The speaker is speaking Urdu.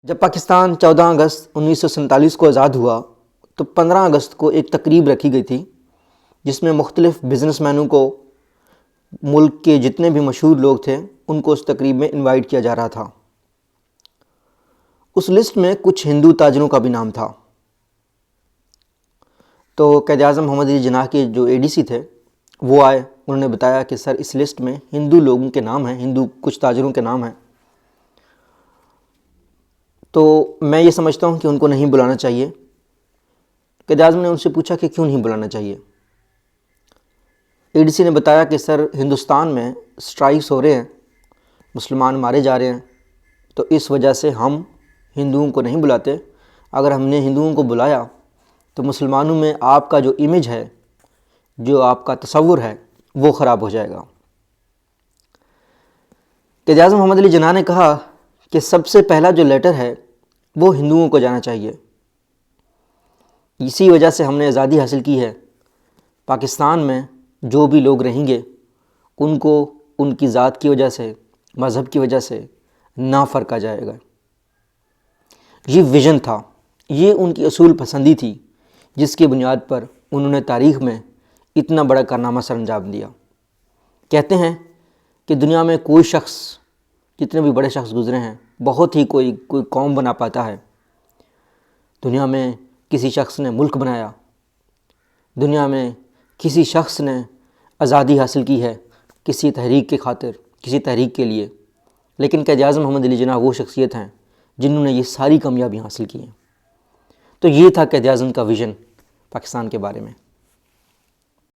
جب پاکستان 14 اگست 1947 کو آزاد ہوا تو 15 اگست کو ایک تقریب رکھی گئی تھی جس میں مختلف بزنس مینوں کو، ملک کے جتنے بھی مشہور لوگ تھے ان کو اس تقریب میں انوائٹ کیا جا رہا تھا۔ اس لسٹ میں کچھ ہندو تاجروں کا بھی نام تھا۔ تو قائد اعظم محمد علی جناح کے جو ADC تھے وہ آئے، انہوں نے بتایا کہ سر اس لسٹ میں ہندو لوگوں کے نام ہیں، ہندو کچھ تاجروں کے نام ہیں، تو میں یہ سمجھتا ہوں کہ ان کو نہیں بلانا چاہیے۔ قائد اعظم نے ان سے پوچھا کہ کیوں نہیں بلانا چاہیے؟ ADC نے بتایا کہ سر ہندوستان میں سٹرائکس ہو رہے ہیں، مسلمان مارے جا رہے ہیں، تو اس وجہ سے ہم ہندوؤں کو نہیں بلاتے۔ اگر ہم نے ہندوؤں کو بلایا تو مسلمانوں میں آپ کا جو امیج ہے، جو آپ کا تصور ہے، وہ خراب ہو جائے گا۔ قائد اعظم محمد علی جناح نے کہا کہ سب سے پہلا جو لیٹر ہے وہ ہندوؤں کو جانا چاہیے، اسی وجہ سے ہم نے آزادی حاصل کی ہے۔ پاکستان میں جو بھی لوگ رہیں گے ان کو ان کی ذات کی وجہ سے، مذہب کی وجہ سے نہ فرقا جائے گا۔ یہ ویژن تھا، یہ ان کی اصول پسندی تھی جس کی بنیاد پر انہوں نے تاریخ میں اتنا بڑا کارنامہ سر انجام دیا۔ کہتے ہیں کہ دنیا میں کوئی شخص، جتنے بھی بڑے شخص گزرے ہیں، بہت ہی کوئی قوم بنا پاتا ہے۔ دنیا میں کسی شخص نے ملک بنایا، دنیا میں کسی شخص نے آزادی حاصل کی ہے کسی تحریک کی خاطر، کسی تحریک کے لیے، لیکن قائد اعظم محمد علی جناح وہ شخصیت ہیں جنہوں نے یہ ساری کامیابیاں حاصل کی ہیں۔ تو یہ تھا قائد اعظم کا ویژن پاکستان کے بارے میں۔